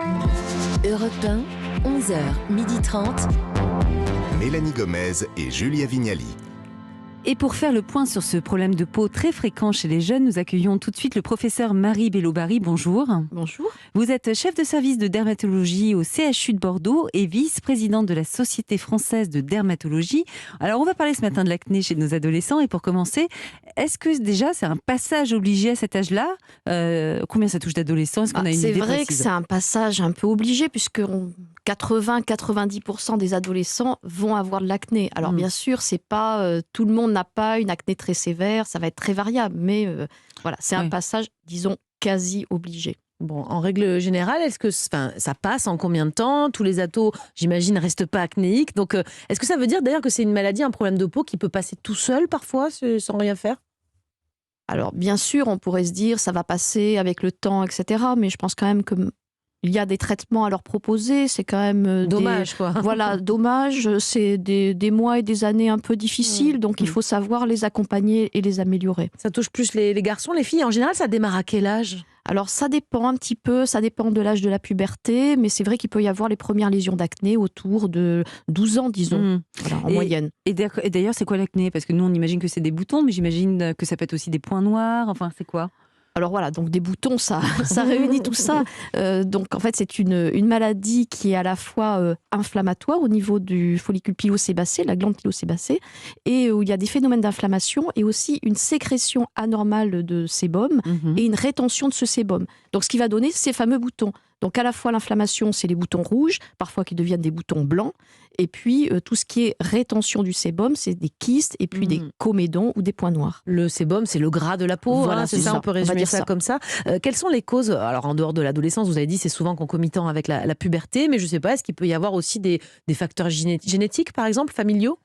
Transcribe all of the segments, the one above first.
Europe 1, 11h30. Mélanie Gomez et Julia Vignali. Et pour faire le point sur ce problème de peau très fréquent chez les jeunes, nous accueillons tout de suite le professeur Marie Bello-Barry. Bonjour. Bonjour. Vous êtes chef de service de dermatologie au CHU de Bordeaux et vice-présidente de la Société française de dermatologie. Alors, on va parler ce matin de l'acné chez nos adolescents. Et pour commencer, est-ce que déjà c'est un passage obligé à cet âge-là ? Combien ça touche d'adolescents ? Est-ce qu'on a une C'est idée vrai précise ? que c'est un passage un peu obligé puisque 80-90% des adolescents vont avoir de l'acné. Alors bien sûr, c'est pas tout le monde n'a pas une acné très sévère, ça va être très variable, mais voilà, c'est un passage, disons, quasi obligé. Bon, en règle générale, est-ce que ça passe en combien de temps ? Tous les atos, j'imagine, ne restent pas acnéiques. Donc, est-ce que ça veut dire d'ailleurs que c'est une maladie, un problème de peau qui peut passer tout seul parfois, sans rien faire ? Alors bien sûr, on pourrait se dire ça va passer avec le temps, etc. Mais je pense quand même que il y a des traitements à leur proposer, c'est quand même dommage, quoi. Voilà, dommage, c'est des mois et des années un peu difficiles, donc il faut savoir les accompagner et les améliorer. Ça touche plus les garçons, les filles. En général, ça démarre à quel âge ? Alors ça dépend un petit peu, ça dépend de l'âge de la puberté, mais c'est vrai qu'il peut y avoir les premières lésions d'acné autour de 12 ans, disons, voilà, en moyenne. Et d'ailleurs, c'est quoi l'acné ? Parce que nous, on imagine que c'est des boutons, mais j'imagine que ça peut être aussi des points noirs, enfin, c'est quoi ? Alors voilà, donc des boutons, ça réunit tout ça. Donc en fait, c'est une maladie qui est à la fois inflammatoire au niveau du follicule pilosébacé, la glande pilosébacée, et où il y a des phénomènes d'inflammation et aussi une sécrétion anormale de sébum et une rétention de ce sébum. Donc ce qui va donner ces fameux boutons. Donc à la fois l'inflammation, c'est les boutons rouges, parfois qui deviennent des boutons blancs, et puis tout ce qui est rétention du sébum, c'est des kystes et puis des comédons ou des points noirs. Le sébum, c'est le gras de la peau, voilà, c'est ça, on peut résumer ça comme ça. Quelles sont les causes ? Alors en dehors de l'adolescence, vous avez dit c'est souvent concomitant avec la puberté, mais je ne sais pas, est-ce qu'il peut y avoir aussi des facteurs génétiques, par exemple, familiaux ?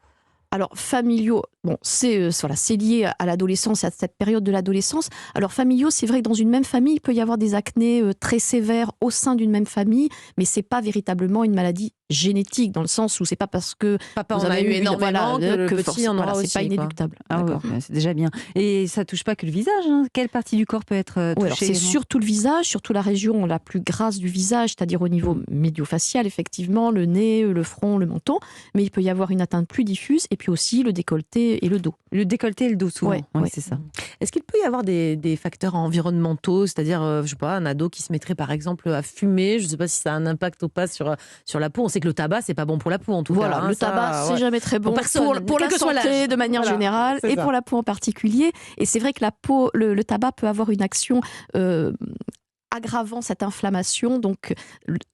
Alors, familiaux, bon, c'est lié à l'adolescence et à cette période de l'adolescence. Alors, familiaux, c'est vrai que dans une même famille, il peut y avoir des acnés très sévères au sein d'une même famille, mais c'est pas véritablement une maladie génétique, dans le sens où c'est pas parce que papa vous en a eu énormément que le que petit en aura aussi. C'est pas inéluctable. Ah ouais, c'est déjà bien. Et ça touche pas que le visage, hein. Quelle partie du corps peut être touchée ? Alors c'est surtout le visage, surtout la région la plus grasse du visage, c'est-à-dire au niveau médio-facial, effectivement, le nez, le front, le menton, mais il peut y avoir une atteinte plus diffuse, et puis aussi le décolleté et le dos. Le décolleté et le dos, souvent. Ouais. C'est ça. Est-ce qu'il peut y avoir des facteurs environnementaux, c'est-à-dire, je sais pas, un ado qui se mettrait par exemple à fumer, je sais pas si ça a un impact ou pas sur la peau. On sait que le tabac, c'est pas bon pour la peau en tout cas. Le tabac, c'est jamais très bon pour la quel que soit santé l'âge. de manière générale et pour la peau en particulier. Et c'est vrai que la peau, le tabac peut avoir une action aggravant cette inflammation. Donc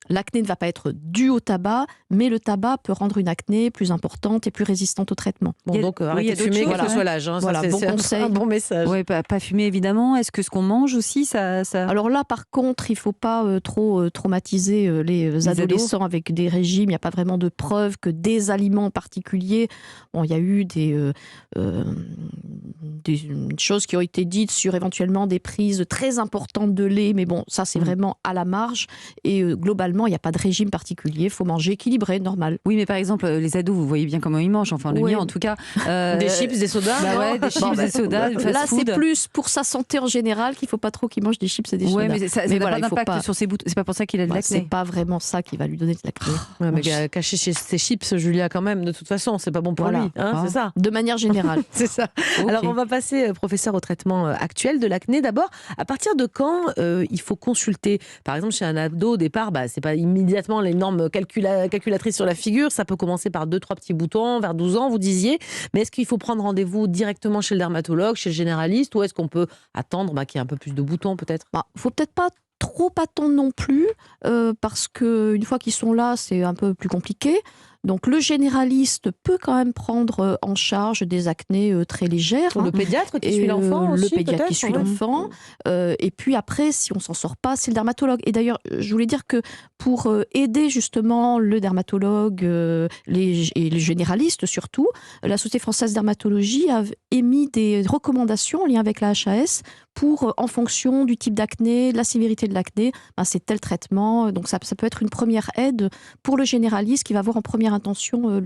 l'acné ne va pas être due au tabac, mais le tabac peut rendre une acné plus importante et plus résistante au traitement. Bon, donc arrêtez de fumer, quel que soit l'âge. Voilà, bon conseil. Un bon message. Ouais, pas fumer évidemment. Est-ce que ce qu'on mange aussi, ça... Alors là, par contre, il ne faut pas trop traumatiser les adolescents avec des régimes. Il n'y a pas vraiment de preuve que des aliments particuliers... Bon, il y a eu des choses qui ont été dites sur éventuellement des prises très importantes de lait, mais bon, ça c'est vraiment à la marge. Et globalement, il n'y a pas de régime particulier. Il faut manger équilibré, normal. Oui, mais par exemple, les ados, vous voyez bien comment ils mangent. Enfin, le mien, en tout cas. Des chips, des sodas. Bah ouais, des chips, des sodas, du fast là, food. c'est plus pour sa santé en général qu'il ne faut pas trop qu'il mange des chips et des sodas. Ouais, mais ça n'a pas d'impact sur ses boutons. C'est pas pour ça qu'il a de l'acné. C'est pas vraiment ça qui va lui donner de l'acné. Ouais, mais cacher ses chips, Julia, quand même, de toute façon, c'est pas bon pour lui. Hein, c'est ça. De manière générale. C'est ça. Okay. Alors, on va passer, professeur, au traitement actuel de l'acné. D'abord, à partir de quand il faut consulter ? Par exemple, chez un ado, au départ, c'est pas immédiatement les normes calculatrices sur la figure. Ça peut commencer par 2-3 petits boutons, vers 12 ans, vous disiez. Mais est-ce qu'il faut prendre rendez-vous directement chez le dermatologue, chez le généraliste, ou est-ce qu'on peut attendre qu'il y ait un peu plus de boutons, peut-être ? Faut peut-être pas trop attendre non plus, parce qu'une fois qu'ils sont là, c'est un peu plus compliqué. Donc le généraliste peut quand même prendre en charge des acnés très légères. Le pédiatre qui suit l'enfant aussi, le pédiatre qui suit l'enfant. Et puis après, si on s'en sort pas, c'est le dermatologue. Et d'ailleurs, je voulais dire que pour aider justement le dermatologue et les généralistes surtout, la Société française de dermatologie a émis des recommandations en lien avec la HAS pour, en fonction du type d'acné, de la sévérité de l'acné, c'est tel traitement. Donc ça peut être une première aide pour le généraliste qui va voir en première intention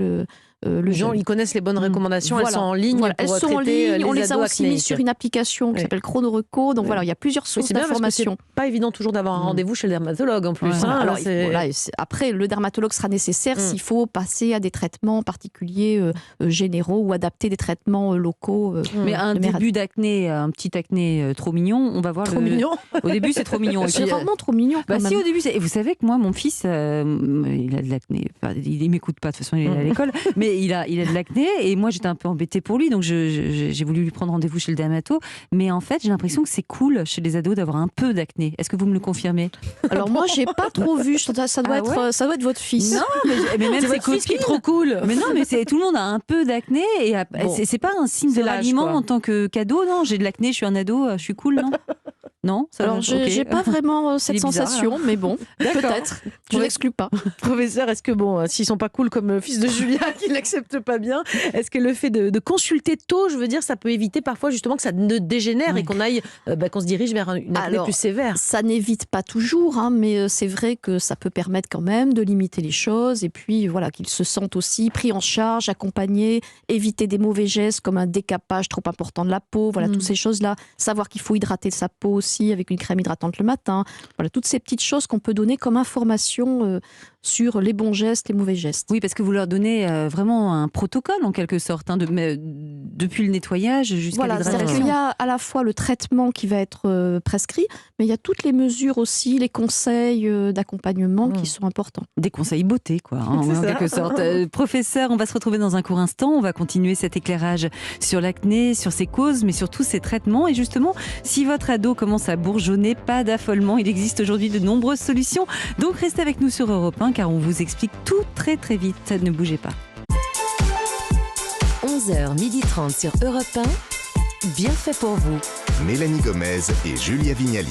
le Les gens, jeûne. ils connaissent les bonnes recommandations, elles sont en ligne Voilà, pour elles sont en traiter ligne, on les a ados aussi mises acnéiques. sur une application qui Oui. s'appelle Chronoreco. Donc Oui. voilà, il y a plusieurs Oui, sources c'est bien parce que c'est d'informations. pas évident toujours d'avoir un rendez-vous chez le dermatologue en plus. Ouais. hein. Voilà, alors, C'est- voilà, après, le dermatologue sera nécessaire s'il faut passer à des traitements particuliers généraux ou adapter des traitements locaux. Mais un de mère à- début d'acné, un petit acné trop mignon, on va voir Trop le... mignon. Au début, c'est trop mignon. Et C'est puis, vraiment trop mignon quand bah même. si, au début, et vous savez que moi, mon fils, il a de l'acné. Enfin, il m'écoute pas, de toute façon, il est à l'école, mais il a de l'acné, et moi, j'étais un peu embêtée pour lui, donc j'ai voulu lui prendre rendez-vous chez le dermato. Mais en fait, j'ai l'impression que c'est cool chez les ados d'avoir un peu d'acné. Est-ce que vous me le confirmez? Alors moi, j'ai pas trop vu. Ça doit Ah être, ça doit être votre fils. Non, mais même C'est ses votre fils qui est copines. trop cool. Mais non, mais tout le monde a un peu d'acné, et Bon. c'est pas un signe C'est de l'âge, ralliement quoi. en tant que cadeau. Non, j'ai de l'acné, je suis un ado, je suis cool, non? Non, ça Alors, va, j'ai ok. pas vraiment cette Il est bizarre, sensation, mais bon, peut-être. Je Ouais. n'exclus pas. Professeur, est-ce que s'ils sont pas cool comme le fils de Julia qui l'accepte pas bien, est-ce que le fait de consulter tôt, je veux dire, ça peut éviter parfois justement que ça ne dégénère Ouais. et qu'on aille, qu'on se dirige vers une acné Alors, plus sévère. Ça n'évite pas toujours, hein, mais c'est vrai que ça peut permettre quand même de limiter les choses et puis voilà, qu'ils se sentent aussi pris en charge, accompagnés, éviter des mauvais gestes comme un décapage trop important de la peau, voilà, toutes ces choses-là. Savoir qu'il faut hydrater sa peau aussi avec une crème hydratante le matin. Voilà, toutes ces petites choses qu'on peut donner comme information sur les bons gestes, les mauvais gestes. Oui, parce que vous leur donnez vraiment un protocole en quelque sorte, hein, depuis le nettoyage jusqu'à Voilà, c'est-à-dire l'hydratation. qu'il y a à la fois le traitement qui va être prescrit, mais il y a toutes les mesures aussi, les conseils d'accompagnement qui sont importants. Des conseils beauté, quoi, hein, C'est en ça. quelque sorte. Professeur, on va se retrouver dans un court instant. On va continuer cet éclairage sur l'acné, sur ses causes, mais surtout ses traitements. Et justement, si votre ado commence à bourgeonner, pas d'affolement. Il existe aujourd'hui de nombreuses solutions. Donc restez avec nous sur Europe 1, car on vous explique tout très très vite. Ne bougez pas. 11h30 sur Europe 1. Bien fait pour vous. Mélanie Gomez et Julia Vignali.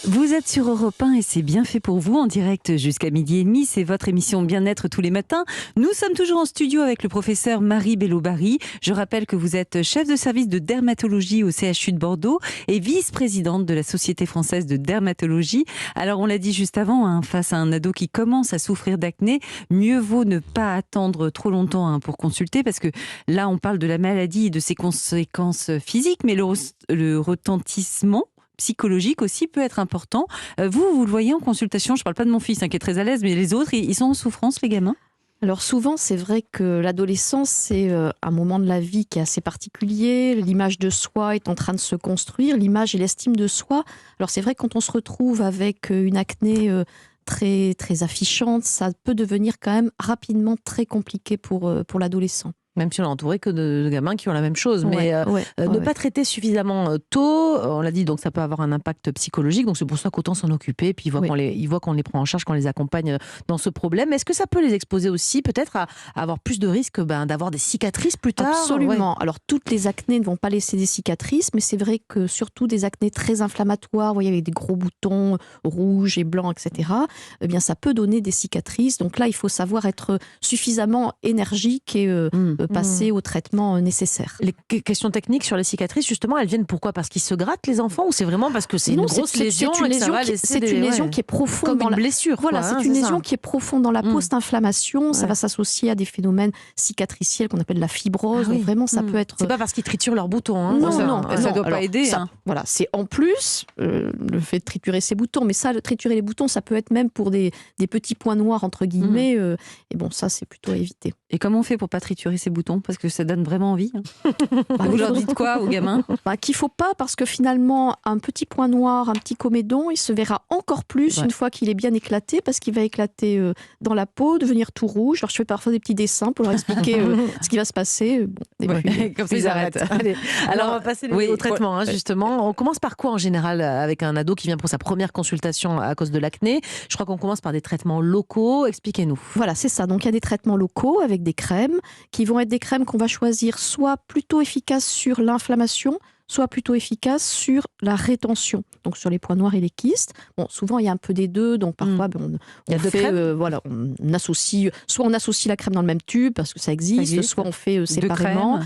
Vous êtes sur Europe 1 et c'est bien fait pour vous en direct jusqu'à 12h30. C'est votre émission Bien-être tous les matins. Nous sommes toujours en studio avec le professeur Marie Bello-Barry. Je rappelle que vous êtes chef de service de dermatologie au CHU de Bordeaux et vice-présidente de la Société française de dermatologie. Alors on l'a dit juste avant, hein, face à un ado qui commence à souffrir d'acné, mieux vaut ne pas attendre trop longtemps pour consulter, parce que là on parle de la maladie et de ses conséquences physiques, mais le retentissement psychologique aussi peut être important. Vous le voyez en consultation, je ne parle pas de mon fils qui est très à l'aise, mais les autres, ils sont en souffrance, les gamins? Alors souvent, c'est vrai que l'adolescence, c'est un moment de la vie qui est assez particulier. L'image de soi est en train de se construire, l'image et l'estime de soi. Alors c'est vrai que quand on se retrouve avec une acné très, très affichante, ça peut devenir quand même rapidement très compliqué pour l'adolescent. Même si on est entouré que de gamins qui ont la même chose. Mais Ouais, ne pas traiter suffisamment tôt, on l'a dit, donc ça peut avoir un impact psychologique. Donc c'est pour ça qu'autant s'en occuper. Puis ils voient qu'on les prend en charge, qu'on les accompagne dans ce problème. Est-ce que ça peut les exposer aussi peut-être à avoir plus de risques d'avoir des cicatrices plus tard? Absolument. Ouais. Alors toutes les acnés ne vont pas laisser des cicatrices, mais c'est vrai que surtout des acnés très inflammatoires, vous voyez, avec des gros boutons rouges et blancs, etc., eh bien ça peut donner des cicatrices. Donc là, il faut savoir être suffisamment énergique et passer au traitement nécessaire. Les questions techniques sur les cicatrices, justement, elles viennent pourquoi? Parce qu'ils se grattent les enfants, ou c'est vraiment parce que c'est une grosse lésion? C'est une lésion qui est profonde comme dans une la blessure. Voilà, quoi, c'est hein, une c'est lésion ça. qui est profonde dans la peau, cette inflammation, ça Ouais. va s'associer à des phénomènes cicatriciels qu'on appelle la fibrose. Ah oui. Donc vraiment, ça peut être... C'est pas parce qu'ils triturent leurs boutons. Hein, Non, ça, non, ouais. ça doit Alors, pas aider. ça, voilà, c'est en plus le fait de triturer ses boutons, mais ça, triturer les boutons, ça peut être même pour des petits points noirs entre guillemets. Et bon, ça, c'est plutôt à éviter. Et comment on fait pour pas triturer ces boutons? Parce que ça donne vraiment envie. Vous leur dites quoi aux gamins? Qu'il faut pas, parce que finalement, un petit point noir, un petit comédon, il se verra encore plus une fois qu'il est bien éclaté, parce qu'il va éclater dans la peau, devenir tout rouge. Alors, je fais parfois des petits dessins pour leur expliquer ce qui va se passer. Bon, et puis, Comme ça, ils arrêtent. Allez. Alors, on va passer au traitement, justement. On commence par quoi en général avec un ado qui vient pour sa première consultation à cause de l'acné? Je crois qu'on commence par des traitements locaux. Expliquez-nous. Voilà, c'est ça. Donc, il y a des traitements locaux avec des crèmes qui vont être des crèmes qu'on va choisir soit plutôt efficaces sur l'inflammation, soit plutôt efficace sur la rétention, donc sur les points noirs et les kystes. Bon, souvent il y a un peu des deux, donc parfois on associe, soit on associe la crème dans le même tube parce que ça existe. Soit on fait séparément.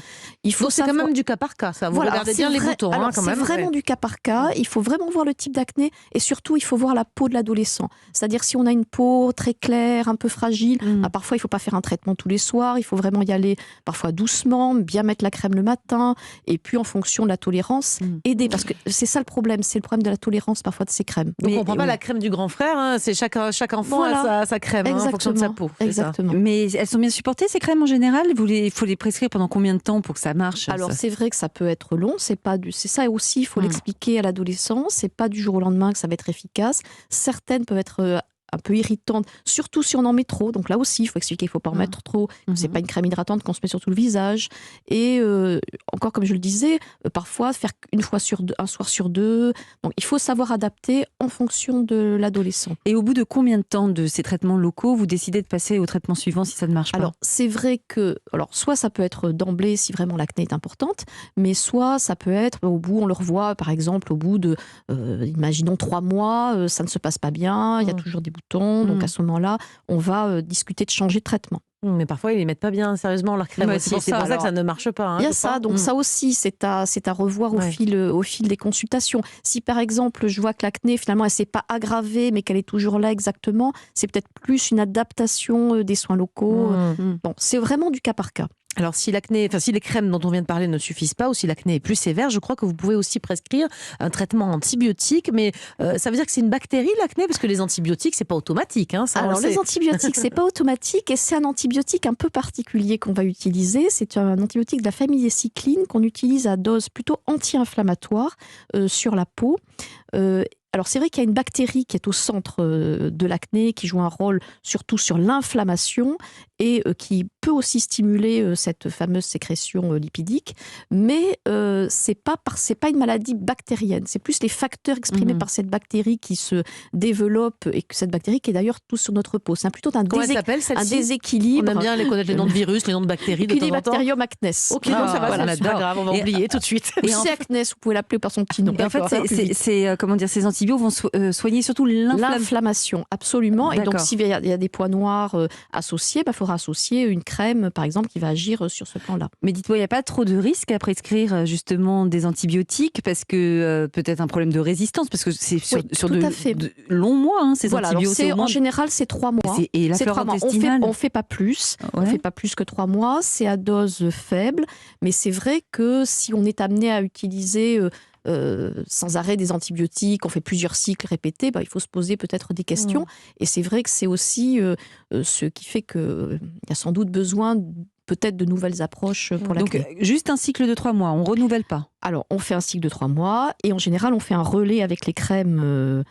Il faut c'est quand même du cas par cas, ça. Vous regardez bien les boutons, alors, quand c'est même. vraiment du cas par cas. Il faut vraiment voir le type d'acné et surtout il faut voir la peau de l'adolescent. C'est-à-dire si on a une peau très claire, un peu fragile, parfois il faut pas faire un traitement tous les soirs. Il faut vraiment y aller parfois doucement, bien mettre la crème le matin et puis en fonction de la tolérance aider, parce que c'est ça le problème, c'est le problème de la tolérance parfois de ces crèmes. Donc on prend pas la crème du grand frère, hein, c'est chaque enfant a sa crème en fonction de sa peau. Exactement. Mais elles sont bien supportées ces crèmes en général. Il faut les prescrire pendant combien de temps pour que ça marche? Alors c'est vrai que ça peut être long, c'est ça aussi, il faut l'expliquer à l'adolescent, c'est pas du jour au lendemain que ça va être efficace. Certaines peuvent être un peu irritante, surtout si on en met trop. Donc là aussi, il faut expliquer qu'il ne faut pas en mettre trop. C'est pas une crème hydratante qu'on se met sur tout le visage. Et encore, comme je le disais, parfois faire un soir sur deux. Donc il faut savoir adapter en fonction de l'adolescent. Et au bout de combien de temps de ces traitements locaux, vous décidez de passer au traitement suivant si ça ne marche pas? Alors c'est vrai que, soit ça peut être d'emblée si vraiment l'acné est importante, mais soit ça peut être au bout, on le revoit par exemple au bout de, imaginons 3 mois, ça ne se passe pas bien, il y a toujours des boutons, donc à ce moment-là, on va discuter de changer de traitement. Mais parfois, ils les mettent pas bien sérieusement leur crème aussi. C'est pour ça que ça ne marche pas. Il y a ça, donc ça aussi, c'est à revoir au fil des consultations. Si par exemple, je vois que l'acné, finalement, elle s'est pas aggravée, mais qu'elle est toujours là exactement, c'est peut-être plus une adaptation des soins locaux. Bon, c'est vraiment du cas par cas. Alors, si les crèmes dont on vient de parler ne suffisent pas, ou si l'acné est plus sévère, je crois que vous pouvez aussi prescrire un traitement antibiotique. Mais ça veut dire que c'est une bactérie, l'acné? Parce que les antibiotiques, c'est pas automatique. Hein, alors, les antibiotiques, c'est pas automatique. Et c'est un antibiotique un peu particulier qu'on va utiliser. C'est un antibiotique de la famille des cyclines qu'on utilise à dose plutôt anti-inflammatoire sur la peau. Alors c'est vrai qu'il y a une bactérie qui est au centre de l'acné, qui joue un rôle surtout sur l'inflammation et qui peut aussi stimuler cette fameuse sécrétion lipidique, mais c'est pas une maladie bactérienne, c'est plus les facteurs exprimés par cette bactérie qui se développent et que cette bactérie qui est d'ailleurs tout sur notre peau. C'est plutôt un déséquilibre. On aime bien connaître les noms de virus, les noms de bactéries de temps en temps. Culinibacterium acnes. Ok, donc ça va, c'est pas grave, on va oublier tout de suite. Et c'est acnes, vous pouvez l'appeler par son petit nom. Et en fait, c'est comment dire, ces antibiotiques vont soigner surtout l'inflammation, absolument. Et donc, s'il y a des points noirs associés, il faudra associer une crème, par exemple, qui va agir sur ce plan-là. Mais dites-moi, il n'y a pas trop de risques à prescrire justement des antibiotiques parce que peut-être un problème de résistance, parce que c'est sur de longs mois, ces antibiotiques. En général, c'est 3 mois. Et la flore intestinale, on fait pas plus. On fait pas plus que 3 mois. C'est à dose faible. Mais c'est vrai que si on est amené à utiliser sans arrêt des antibiotiques, on fait plusieurs cycles répétés, il faut se poser peut-être des questions. Et c'est vrai que c'est aussi ce qui fait qu'il y a sans doute besoin peut-être de nouvelles approches pour l'acné. Donc juste un cycle de 3 mois, on ne renouvelle pas? Alors on fait un cycle de 3 mois et en général on fait un relais avec les crèmes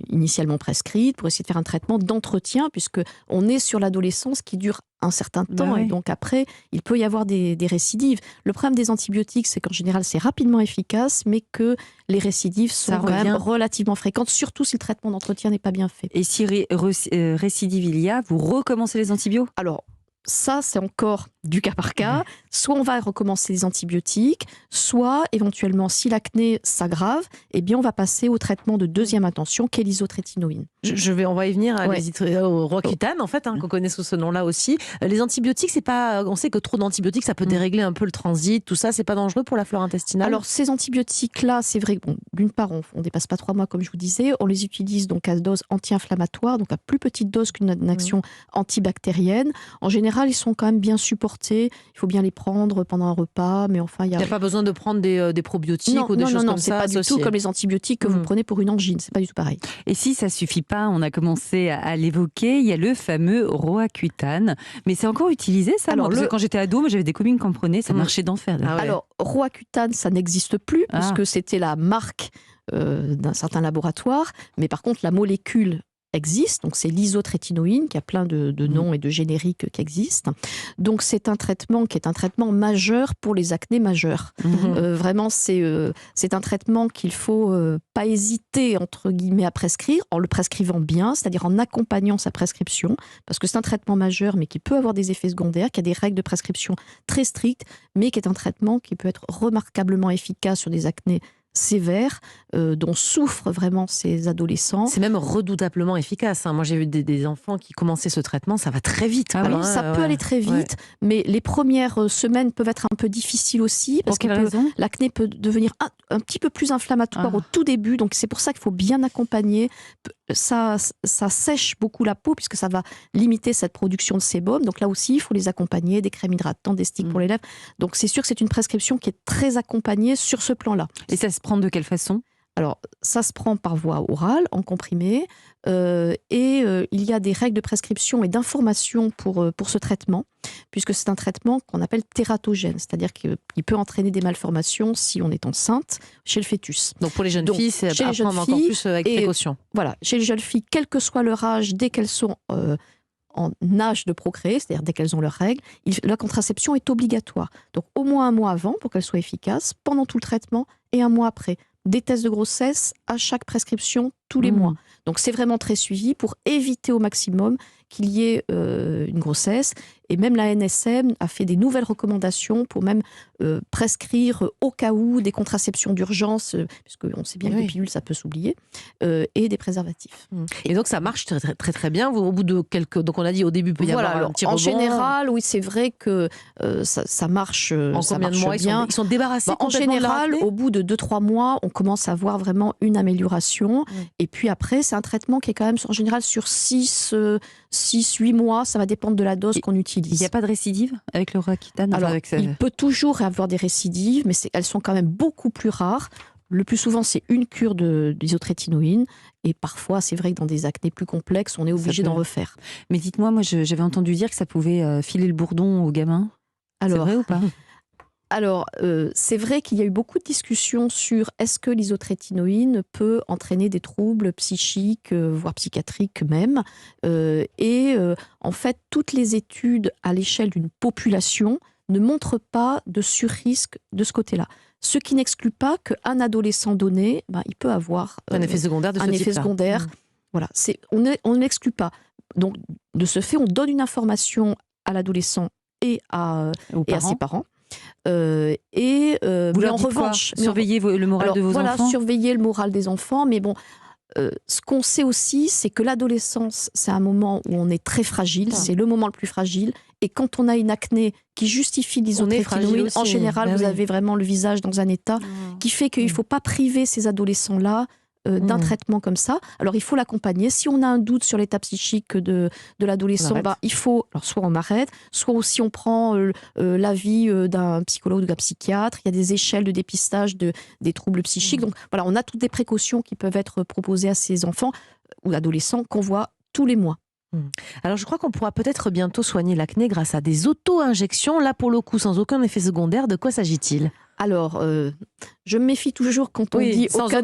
initialement prescrites pour essayer de faire un traitement d'entretien, puisque on est sur l'adolescence qui dure un certain temps et donc après il peut y avoir des récidives. Le problème des antibiotiques, c'est qu'en général c'est rapidement efficace, mais que les récidives sont quand même relativement fréquentes, surtout si le traitement d'entretien n'est pas bien fait. Et si récidive il y a, vous recommencez les antibiotiques? Alors ça, c'est encore du cas par cas. Soit on va recommencer les antibiotiques, soit éventuellement, si l'acné s'aggrave, on va passer au traitement de deuxième intention, qui est l'isotrétinoïne. On va y venir au Roaccutane, en fait, qu'on connaît sous ce nom-là aussi. Les antibiotiques, c'est pas. On sait que trop d'antibiotiques, ça peut dérégler un peu le transit, tout ça. C'est pas dangereux pour la flore intestinale? Alors, ces antibiotiques-là, c'est vrai que, d'une part, on dépasse pas 3 mois, comme je vous disais. On les utilise donc à dose anti-inflammatoire, donc à plus petite dose qu'une action antibactérienne. En général, ils sont quand même bien supportés. Il faut bien les prendre pendant un repas, mais enfin, il n'y a pas besoin de prendre des probiotiques ou des choses comme ça. Non, c'est pas du tout comme les antibiotiques que vous prenez pour une angine. C'est pas du tout pareil. Et si ça suffit pas, on a commencé à l'évoquer, il y a le fameux Roaccutane. Mais c'est encore utilisé, ça? Alors, parce que quand j'étais ado, j'avais des copines qui en prenaient, ça marchait d'enfer. Alors, Roaccutane, ça n'existe plus, puisque c'était la marque d'un certain laboratoire. Mais par contre, la molécule existe, donc c'est l'isotrétinoïne, qui a plein de noms et de génériques qui existent. Donc c'est un traitement qui est un traitement majeur pour les acnés majeures. Vraiment, c'est un traitement qu'il faut pas hésiter, entre guillemets, à prescrire, en le prescrivant bien, c'est-à-dire en accompagnant sa prescription, parce que c'est un traitement majeur, mais qui peut avoir des effets secondaires, qui a des règles de prescription très strictes, mais qui est un traitement qui peut être remarquablement efficace sur des acnés sévères, dont souffrent vraiment ces adolescents. C'est même redoutablement efficace. Moi, j'ai vu des enfants qui commençaient ce traitement, ça va très vite. Ah oui, ça peut aller très vite, mais les premières semaines peuvent être un peu difficiles aussi, parce que l'acné peut devenir un petit peu plus inflammatoire au tout début, donc c'est pour ça qu'il faut bien accompagner. Ça sèche beaucoup la peau, puisque ça va limiter cette production de sébum. Donc là aussi, il faut les accompagner, des crèmes hydratantes, des sticks pour les lèvres. Donc c'est sûr que c'est une prescription qui est très accompagnée sur ce plan-là. Et ça se prend de quelle façon ? Alors, ça se prend par voie orale, en comprimé, il y a des règles de prescription et d'information pour ce traitement, puisque c'est un traitement qu'on appelle tératogène, c'est-à-dire qu'il peut entraîner des malformations si on est enceinte chez le fœtus. Donc pour les jeunes filles, c'est à prendre encore plus avec précaution. Voilà, chez les jeunes filles, quel que soit leur âge, dès qu'elles sont en âge de procréer, c'est-à-dire dès qu'elles ont leurs règles, la contraception est obligatoire. Donc au moins un mois avant pour qu'elle soit efficace, pendant tout le traitement et un mois après. Des tests de grossesse à chaque prescription tous les mois. Donc c'est vraiment très suivi pour éviter au maximum qu'il y ait une grossesse. Et même la NSM a fait des nouvelles recommandations pour même prescrire au cas où des contraceptions d'urgence, puisqu'on sait bien que les pilules, ça peut s'oublier, et des préservatifs. Et donc ça marche très, très, très bien. Au bout de quelques... Donc on a dit au début, il peut y avoir un petit rebond. En général, oui, c'est vrai que ça marche bien. En combien de mois ils sont débarrassés en général, au bout de 2-3 mois, on commence à voir vraiment une amélioration. Et puis après, c'est un traitement qui est quand même en général sur 6-8 mois. Ça va dépendre de la dose qu'on utilise. Il n'y a pas de récidive avec le Roaccutane? Alors, il peut toujours y avoir des récidives, mais elles sont quand même beaucoup plus rares. Le plus souvent, c'est une cure d'isotrétinoïne. Et parfois, c'est vrai que dans des acnés plus complexes, on est obligé d'en refaire. Mais dites-moi, j'avais entendu dire que ça pouvait filer le bourdon aux gamins. C'est vrai ou pas? Alors, c'est vrai qu'il y a eu beaucoup de discussions sur est-ce que l'isotrétinoïne peut entraîner des troubles psychiques, voire psychiatriques même. En fait, toutes les études à l'échelle d'une population ne montrent pas de surrisque de ce côté-là. Ce qui n'exclut pas qu'un adolescent donné, il peut avoir un effet secondaire de ce type-là. Secondaire. Voilà, on n'exclut pas. Donc, de ce fait, on donne une information à l'adolescent et à ses parents. Mais en revanche, surveiller le moral de vos enfants. Surveiller le moral des enfants, mais bon, ce qu'on sait aussi, c'est que l'adolescence, c'est un moment où on est très fragile, c'est le moment le plus fragile, et quand on a une acné qui justifie l'isotrétinoïne, en général, vous avez vraiment le visage dans un état qui fait qu'il ne faut pas priver ces adolescents-là d'un traitement comme ça. Alors, il faut l'accompagner. Si on a un doute sur l'état psychique de l'adolescent, il faut, soit on arrête, soit aussi on prend l'avis d'un psychologue ou d'un psychiatre. Il y a des échelles de dépistage des troubles psychiques. Donc, voilà, on a toutes des précautions qui peuvent être proposées à ces enfants ou adolescents qu'on voit tous les mois. Alors, je crois qu'on pourra peut-être bientôt soigner l'acné grâce à des auto-injections. Là, pour le coup, sans aucun effet secondaire. De quoi s'agit-il ? Alors, je me méfie toujours quand on dit aucun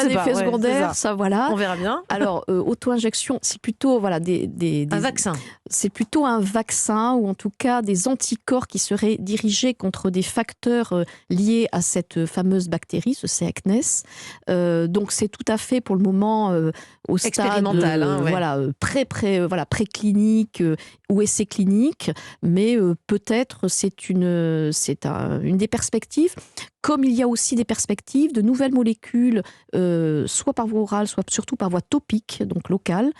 effet secondaire, ça voilà. On verra bien. Alors, auto-injection, c'est plutôt un vaccin. C'est plutôt un vaccin, ou en tout cas des anticorps qui seraient dirigés contre des facteurs liés à cette fameuse bactérie, ce C. acnes. Donc, c'est tout à fait pour le moment au stade expérimental, préclinique ou essai clinique, mais peut-être c'est une des perspectives. Comme il y a aussi des perspectives de nouvelles molécules, soit par voie orale, soit surtout par voie topique, donc locale,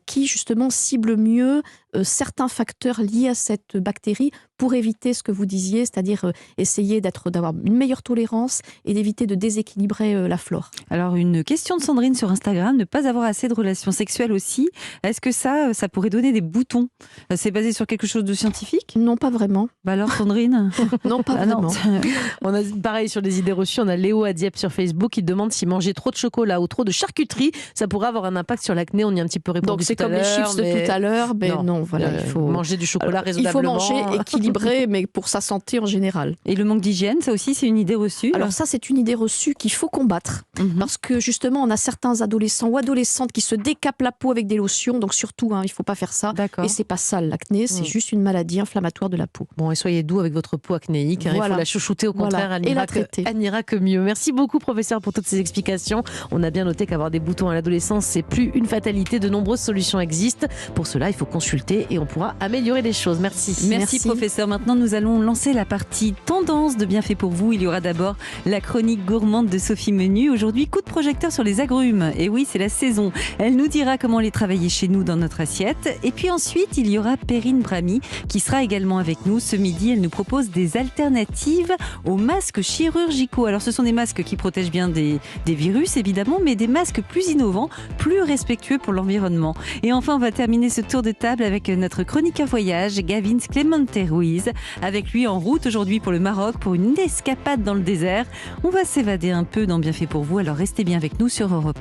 qui justement ciblent mieux certains facteurs liés à cette bactérie pour éviter ce que vous disiez, c'est-à-dire essayer d'avoir une meilleure tolérance et d'éviter de déséquilibrer la flore. Alors, une question de Sandrine sur Instagram, ne pas avoir assez de relations sexuelles aussi, est-ce que ça pourrait donner des boutons? C'est basé sur quelque chose de scientifique? Non, pas vraiment. Alors, Sandrine? Non, pas vraiment. On a pareil sur les idées reçues, on a Léo Adiep sur Facebook qui demande si manger trop de chocolat ou trop de charcuterie, ça pourrait avoir un impact sur l'acné. On y a un petit peu répondu. Donc c'est comme les chips de tout à l'heure, mais non. non, voilà, il faut manger du chocolat il faut raisonnablement. manger équilibré, mais pour sa santé en général. Et le manque d'hygiène, ça aussi, c'est une idée reçue. Alors ça, c'est une idée reçue qu'il faut combattre. Parce que justement, on a certains adolescents ou adolescentes qui se décapent la peau avec des lotions. Donc surtout, il ne faut pas faire ça. D'accord. Et c'est pas ça, l'acné, c'est juste une maladie inflammatoire de la peau. Bon, et soyez doux avec votre peau acnéique. Il Voilà. faut la chouchouter, au contraire, Voilà. Et la traiter. elle n'ira que mieux. Merci beaucoup, professeur, pour toutes ces explications. On a bien noté qu'avoir des boutons à l'adolescence, c'est plus une fatalité. De nombreuses solutions existent. Pour cela, il faut consulter et on pourra améliorer les choses. Merci. Merci professeur. Maintenant, nous allons lancer la partie tendance de Bienfait pour vous. Il y aura d'abord la chronique gourmande de Sophie Menu. Aujourd'hui, coup de projecteur sur les agrumes. Et oui, c'est la saison. Elle nous dira comment les travailler chez nous dans notre assiette. Et puis ensuite, il y aura Perrine Brami qui sera également avec nous. Ce midi, elle nous propose des alternatives aux masques chirurgicaux. Alors, ce sont des masques qui protègent bien des virus, évidemment, mais des masques plus innovants, plus respectueux pour l'environnement. Et enfin, on va terminer ce tour de table avec notre chroniqueur voyage, Gavin Clemente Ruiz. Avec lui en route aujourd'hui pour le Maroc, pour une escapade dans le désert. On va s'évader un peu dans Bienfait pour vous, alors restez bien avec nous sur Europe 1.